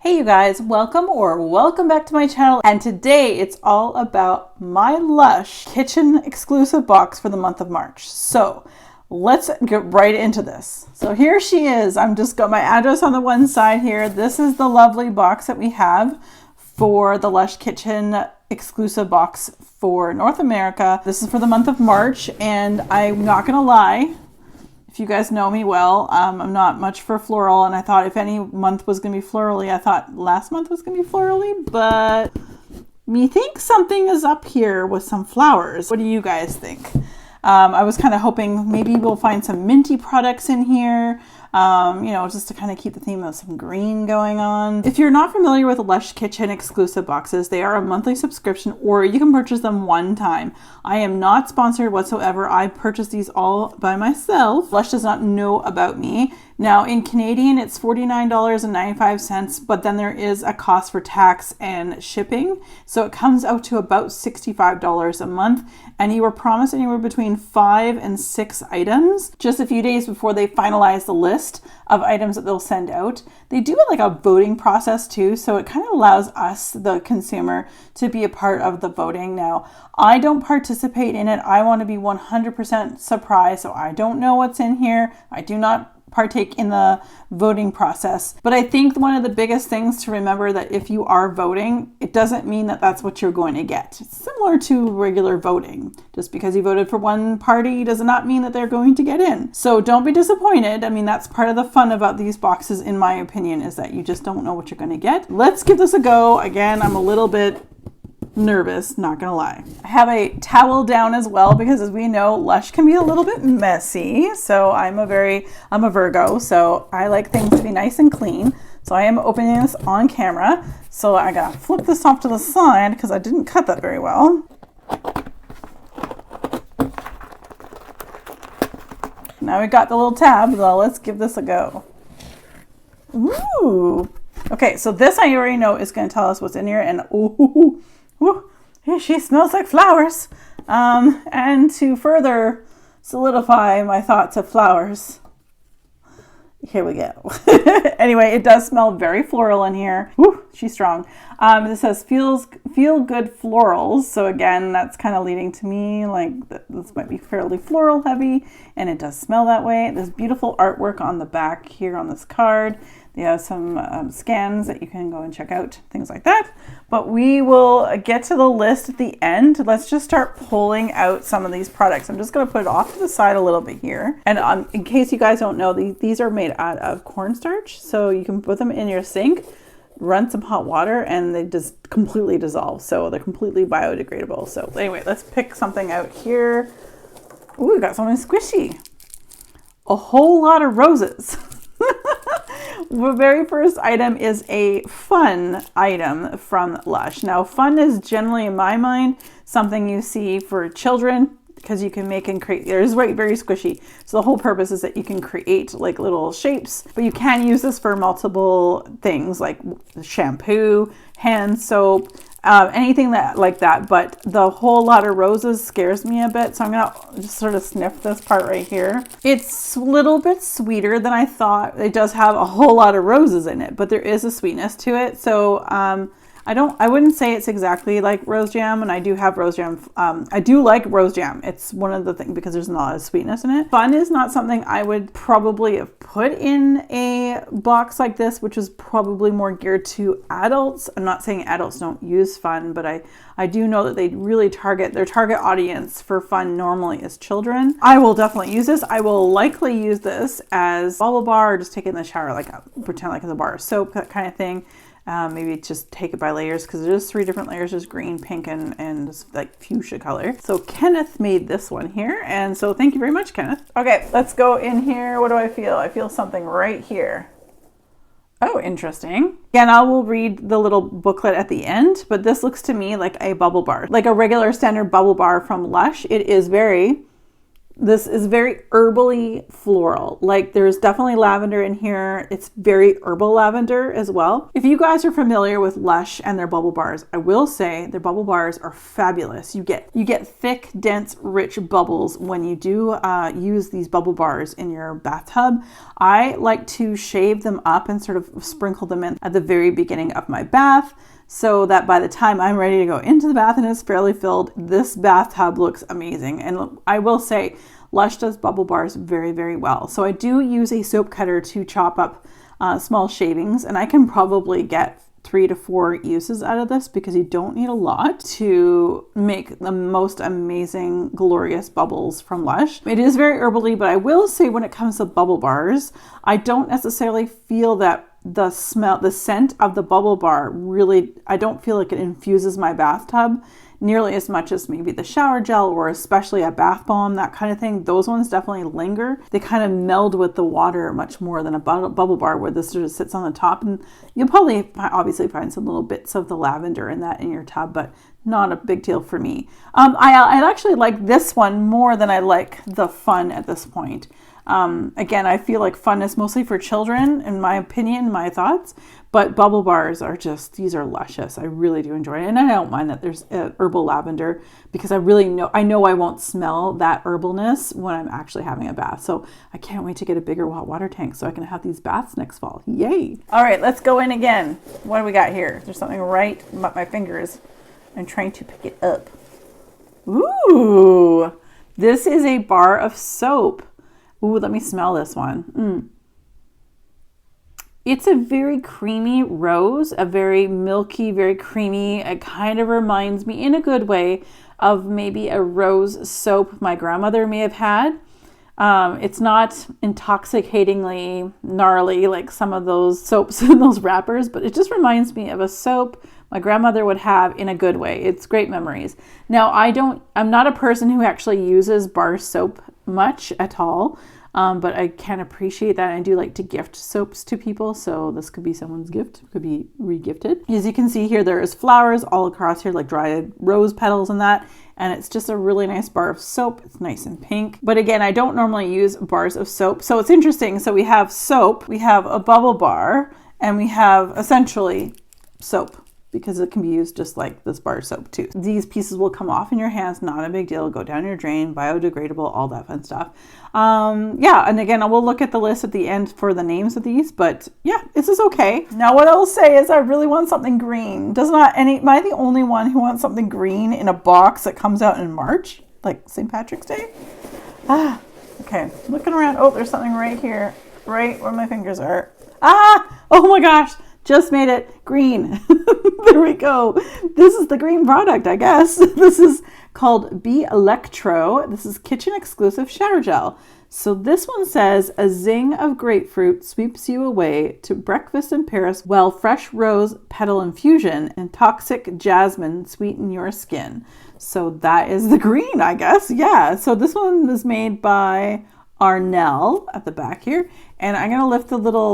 Hey you guys, welcome back to my channel, and today it's all about my Lush Kitchen exclusive box for the month of March. So let's get right into this. So here she is. I'm just got my address on the one side here. This is the lovely box that we have for the Lush Kitchen exclusive box for North America. This is for the month of March, and I'm not gonna lie, if you guys know me well, I'm not much for floral, and I thought if any month was going to be florally, I thought last month was going to be florally, but me think something is up here with some flowers. What do you guys think? I was kind of hoping maybe we'll find some minty products in here, just to kind of keep the theme of some green going on. If you're not familiar with Lush Kitchen exclusive boxes, they are a monthly subscription, or you can purchase them one time. I am not sponsored whatsoever. I purchased these all by myself. Lush does not know about me. Now in Canadian, it's $49.95, but then there is a cost for tax and shipping. So it comes out to about $65 a month, and you were promised anywhere between 5 and 6 items just a few days before they finalize the list of items that they'll send out. They do like a voting process too, so it kind of allows us, the consumer, to be a part of the voting. Now, I don't participate in it. I want to be 100% surprised, so I don't know what's in here. I do not partake in the voting process. But I think one of the biggest things to remember that if you are voting, it doesn't mean that that's what you're going to get. It's similar to regular voting. Just because you voted for one party does not mean that they're going to get in. So don't be disappointed. I mean, that's part of the fun about these boxes, in my opinion, is that you just don't know what you're going to get. Let's give this a go. Again, I'm a little bit nervous, not gonna lie. I have a towel down as well because, as we know, Lush can be a little bit messy. So I'm a Virgo, so I like things to be nice and clean. So I am opening this on camera. So I gotta flip this off to the side because I didn't cut that very well. Now we got the little tab, so let's give this a go. Ooh. Okay, so this I already know is going to tell us what's in here, and ooh, she smells like flowers. And to further solidify my thoughts of flowers, here we go. Anyway, it does smell very floral in here. Woo, she's strong. This says feel good florals. So again, that's kind of leading to me like this might be fairly floral heavy, and it does smell that way. There's beautiful artwork on the back here on this card. They have some scans that you can go and check out, things like that. But we will get to the list at the end. Let's just start pulling out some of these products. I'm just going to put it off to the side a little bit here. And in case you guys don't know, these are made out of cornstarch. So you can put them in your sink, run some hot water, and they just completely dissolve. So they're completely biodegradable. So anyway, let's pick something out here. Ooh, we got something squishy. A whole lot of roses. The very first item is a fun item from Lush. Now, fun is generally, in my mind, something you see for children because you can make and create. It's very squishy. So the whole purpose is that you can create like little shapes, but you can use this for multiple things like shampoo, hand soap, anything like that. But the whole lot of roses scares me a bit, so I'm gonna just sort of sniff this part right here. It's a little bit sweeter than I thought. It does have a whole lot of roses in it, but there is a sweetness to it. So I wouldn't say it's exactly like rose jam, and I do have rose jam. I do like rose jam. It's one of the things because there's not a lot of sweetness in it. Fun is not something I would probably have put in a box like this, which is probably more geared to adults. I'm not saying adults don't use fun, but I do know that they really their target audience for fun normally is children. I will definitely use this. I will likely use this as bubble bar, or just take it in the shower, pretend like it's a bar of soap, that kind of thing. Maybe just take it by layers because there's 3 different layers. There's green, pink, and just like fuchsia color. So Kenneth made this one here. And so thank you very much, Kenneth. Okay, let's go in here. What do I feel? I feel something right here. Oh, interesting. Again, I will read the little booklet at the end, but this looks to me like a bubble bar, like a regular standard bubble bar from Lush. It is very This is very herbally floral. Like there's definitely lavender in here. It's very herbal lavender as well. If you guys are familiar with Lush and their bubble bars, I will say their bubble bars are fabulous. You get thick, dense, rich bubbles when you do use these bubble bars in your bathtub. I like to shave them up and sort of sprinkle them in at the very beginning of my bath, so that by the time I'm ready to go into the bath and it's fairly filled, this bathtub looks amazing. And I will say, Lush does bubble bars very, very well. So I do use a soap cutter to chop up small shavings, and I can probably get 3 to 4 uses out of this because you don't need a lot to make the most amazing, glorious bubbles from Lush. It is very herbally, but I will say when it comes to bubble bars, I don't necessarily feel that the scent of the bubble bar really, I don't feel like it infuses my bathtub nearly as much as maybe the shower gel or especially a bath bomb, that kind of thing. Those ones definitely linger. They kind of meld with the water much more than a bubble bar where this sort of sits on the top, and you'll probably obviously find some little bits of the lavender in that in your tub, but not a big deal for me. I actually like this one more than I like the Fun at this point. Again, I feel like Fun is mostly for children, in my opinion, my thoughts, but bubble bars are just, these are luscious. I really do enjoy it. And I don't mind that there's herbal lavender because I know I won't smell that herbalness when I'm actually having a bath. So I can't wait to get a bigger hot water tank so I can have these baths next fall. Yay. All right, let's go in again. What do we got here? There's something right about my fingers. I'm trying to pick it up. Ooh, this is a bar of soap. Ooh, let me smell this one. It's a very creamy rose, a very milky, very creamy. It kind of reminds me in a good way of maybe a rose soap my grandmother may have had. It's not intoxicatingly gnarly like some of those soaps in those wrappers, but it just reminds me of a soap my grandmother would have in a good way. It's great memories. Now, I'm not a person who actually uses bar soap much at all, but I can appreciate that. I do like to gift soaps to people, so this could be someone's gift, could be re-gifted. As you can see here, there is flowers all across here, like dried rose petals and that, and it's just a really nice bar of soap. It's nice and pink. But again, I don't normally use bars of soap, so it's interesting. So we have soap, we have a bubble bar, and we have essentially soap, because it can be used just like this bar soap too. These pieces will come off in your hands, not a big deal, go down your drain, biodegradable, all that fun stuff. Yeah, and again, I will look at the list at the end for the names of these, but yeah, this is okay. Now what I'll say is I really want something green. Am I the only one who wants something green in a box that comes out in March, like St. Patrick's Day? Okay, looking around. Oh, there's something right here, right where my fingers are. Oh my gosh. Just made it green. There we go. This is the green product, I guess. This is called Be Electro. This is kitchen exclusive shower gel. So this one says, a zing of grapefruit sweeps you away to breakfast in Paris while fresh rose petal infusion and toxic jasmine sweeten your skin. So that is the green, I guess. Yeah. So this one is made by Arnell at the back here. And I'm going to lift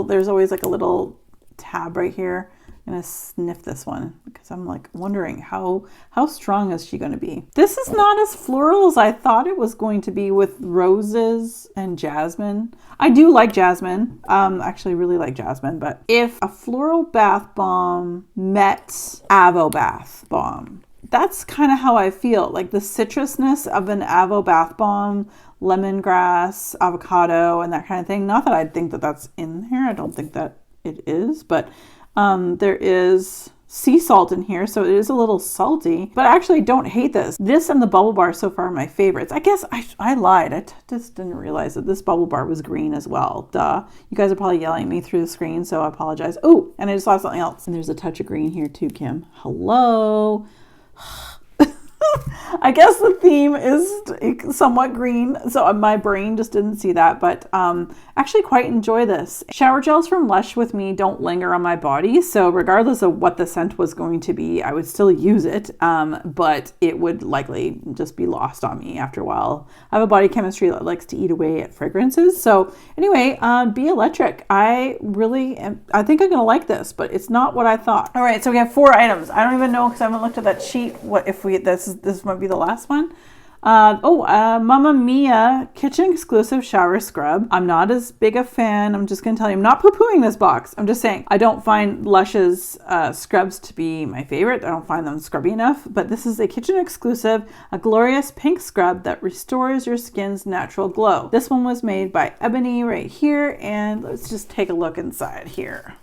there's always like a little tab right here. I'm gonna sniff this one because I'm like wondering how strong is she going to be. This is not as floral as I thought it was going to be with roses and jasmine. I do like jasmine. Actually really like jasmine, but if a floral bath bomb met Avo bath bomb, that's kind of how I feel. Like the citrusness of an Avo bath bomb, lemongrass, avocado, and that kind of thing. Not that I think that that's in here. I don't think that it is, but there is sea salt in here, so it is a little salty, but I actually don't hate this. This and the bubble bar so far are my favorites. I guess I lied. I just didn't realize that this bubble bar was green as well. Duh. You guys are probably yelling at me through the screen, so I apologize. Oh, and I just saw something else. And there's a touch of green here too, Kim. Hello. I guess the theme is somewhat green, so my brain just didn't see that, but actually quite enjoy this. Shower gels from Lush with me don't linger on my body, so regardless of what the scent was going to be, I would still use it, but it would likely just be lost on me after a while. I have a body chemistry that likes to eat away at fragrances, so anyway, Be Electric. I think I'm gonna like this, but it's not what I thought. All right, so we have 4 items. I don't even know because I haven't looked at that sheet. What if this might be the last one. Mamma Mia kitchen exclusive shower scrub. I'm not as big a fan. I'm just going to tell you, I'm not poo-pooing this box. I'm just saying I don't find Lush's scrubs to be my favorite. I don't find them scrubby enough, but this is a kitchen exclusive, a glorious pink scrub that restores your skin's natural glow. This one was made by Ebony right here, and let's just take a look inside here.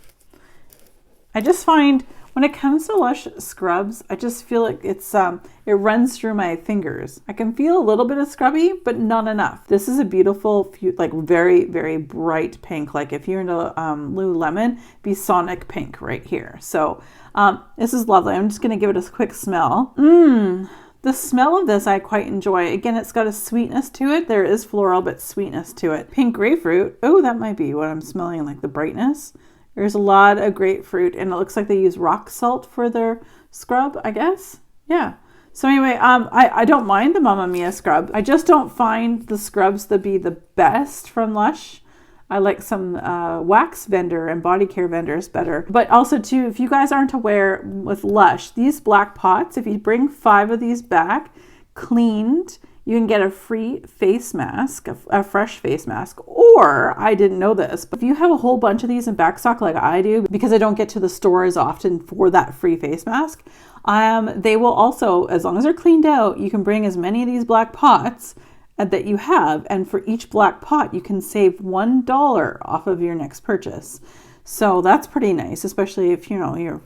I just find when it comes to Lush scrubs, I just feel like it's it runs through my fingers. I can feel a little bit of scrubby, but not enough. This is a beautiful, like very, very bright pink. Like if you're into Lululemon, be Sonic pink right here. So this is lovely. I'm just gonna give it a quick smell. The smell of this I quite enjoy. Again, it's got a sweetness to it. There is floral, but sweetness to it. Pink grapefruit. Oh, that might be what I'm smelling, like the brightness. There's a lot of grapefruit, and it looks like they use rock salt for their scrub, I guess. Yeah. So anyway, I don't mind the Mamma Mia scrub. I just don't find the scrubs to be the best from Lush. I like some wax vendor and body care vendors better. But also too, if you guys aren't aware with Lush, these black pots, if you bring 5 of these back cleaned, you can get a free face mask, a fresh face mask. Or, I didn't know this, but if you have a whole bunch of these in back stock like I do, because I don't get to the store as often for that free face mask, they will also, as long as they're cleaned out, you can bring as many of these black pots that you have, and for each black pot you can save $1 off of your next purchase. So that's pretty nice, especially if you're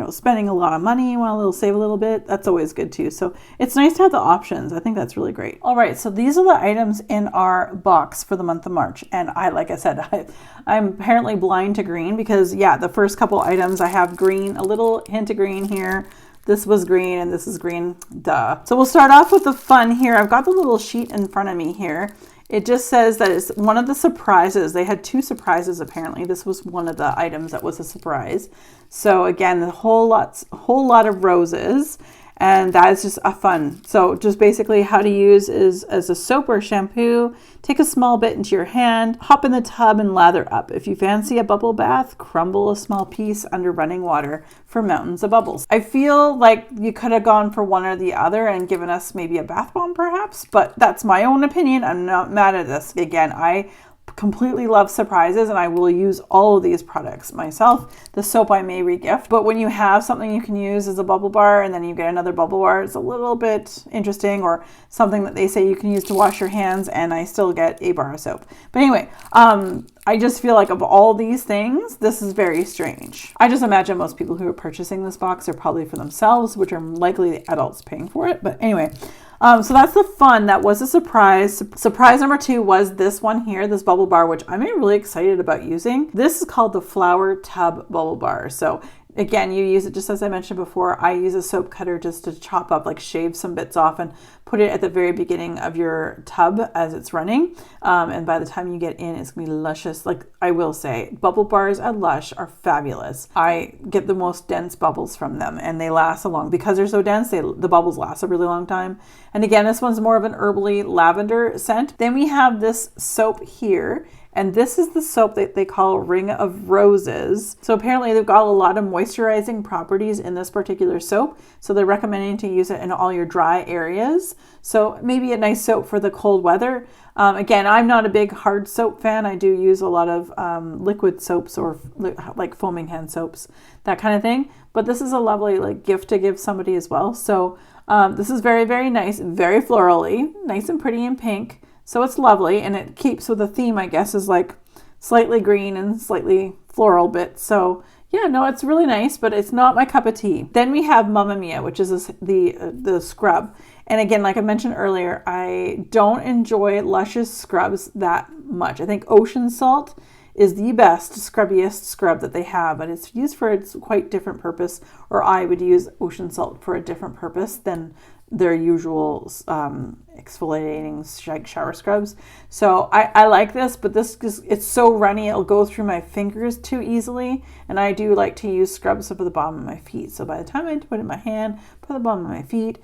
spending a lot of money, you want to save a little bit. That's always good too. So it's nice to have the options. I think that's really great. All right, so these are the items in our box for the month of March. And like I said, I'm apparently blind to green because the first couple items I have green, a little hint of green here. This was green and this is green, duh. So we'll start off with the fun here. I've got the little sheet in front of me here. It just says that it's one of the surprises. They had 2 surprises apparently. This was one of the items that was a surprise. So again, a whole lot of roses, and that is just a fun. So just basically how to use is as a soap or shampoo, take a small bit into your hand, hop in the tub and lather up. If you fancy a bubble bath, crumble a small piece under running water for mountains of bubbles. I feel like you could have gone for one or the other and given us maybe a bath bomb perhaps, but that's my own opinion. I'm not mad at this. Again, I completely love surprises and I will use all of these products myself. The soap I may regift, but when you have something you can use as a bubble bar and then you get another bubble bar, it's a little bit interesting, or something that they say you can use to wash your hands and I still get a bar of soap. But anyway, I just feel like of all these things, this is very strange. I just imagine most people who are purchasing this box are probably for themselves, which are likely the adults paying for it. But anyway, so that's the fun. That was a surprise. Surprise number 2 was this one here, this bubble bar, which I'm really excited about using. This is called the Flower Tub Bubble Bar. So again, you use it just as I mentioned before. I use a soap cutter just to chop up, like shave some bits off and put it at the very beginning of your tub as it's running. And by the time you get in, it's gonna be luscious. Like I will say, bubble bars at Lush are fabulous. I get the most dense bubbles from them and they last a long, because they're so dense, the bubbles last a really long time. And again, this one's more of an herbally lavender scent. Then we have this soap here. And this is the soap that they call Ring of Roses. So apparently they've got a lot of moisturizing properties in this particular soap. So they're recommending to use it in all your dry areas. So maybe a nice soap for the cold weather. Again, I'm not a big hard soap fan. I do use a lot of liquid soaps or like foaming hand soaps, that kind of thing. But this is a lovely gift to give somebody as well. So this is very, very nice, very florally, nice and pretty in pink. So it's lovely, and it keeps with the theme, I guess, is like slightly green and slightly floral bits. So yeah, no, it's really nice, but it's not my cup of tea. Then we have Mamma Mia, which is the scrub. And again, like I mentioned earlier, I don't enjoy Lush's scrubs that much. I think Ocean Salt is the best, scrubbiest scrub that they have, but it's used for its quite different purpose, or I would use Ocean Salt for a different purpose than their usual exfoliating shower scrubs. So I like this, but this it's so runny, it'll go through my fingers too easily, and I do like to use scrubs up at the bottom of my feet. So by the time I put it in my hand, put the bottom of my feet,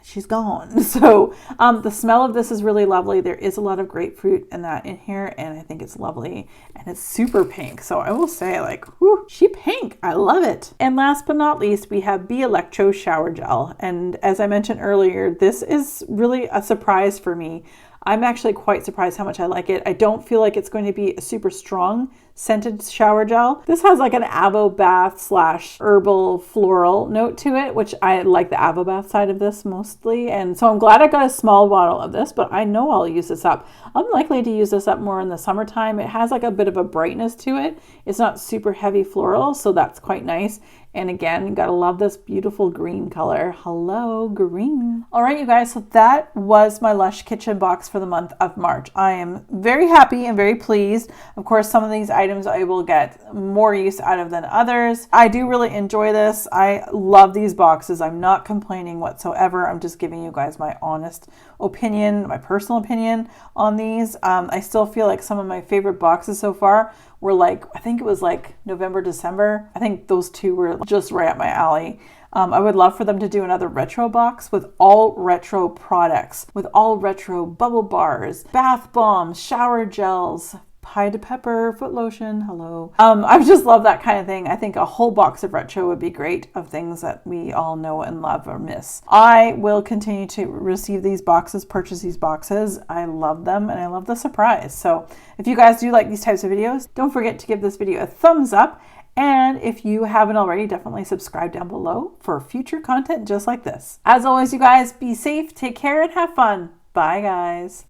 she's gone. So the smell of this is really lovely. There is a lot of grapefruit and that in here, and I think it's lovely, and it's super pink. So I will say, like, whew, she pink. I love it. And last but not least, we have Be Electro Shower Gel. And as I mentioned earlier, this is really a surprise for me. I'm actually quite surprised how much I like it. I don't feel like it's going to be a super strong scented shower gel. This has like an Avo bath slash herbal floral note to it, which I like the Avo bath side of this mostly. And so I'm glad I got a small bottle of this, but I know I'll use this up. I'm likely to use this up more in the summertime. It has like a bit of a brightness to it. It's not super heavy floral, so that's quite nice. And again, you gotta love this beautiful green color. Hello, green. All right, you guys, so that was my Lush Kitchen box for the month of March. I am very happy and very pleased. Of course, some of these items I will get more use out of than others. I do really enjoy this. I love these boxes. I'm not complaining whatsoever. I'm just giving you guys my honest opinion, my personal opinion on these. I still feel like some of my favorite boxes so far were like, I think it was like November, December. I think those two were just right up my alley. I would love for them to do another retro box with all retro products, with all retro bubble bars, bath bombs, shower gels, Pie to Pepper, foot lotion, hello. I just love that kind of thing. I think a whole box of retro would be great, of things that we all know and love or miss. I will continue to receive these boxes, purchase these boxes. I love them and I love the surprise. So if you guys do like these types of videos, don't forget to give this video a thumbs up. And if you haven't already, definitely subscribe down below for future content just like this. As always, you guys, be safe, take care, and have fun. Bye, guys.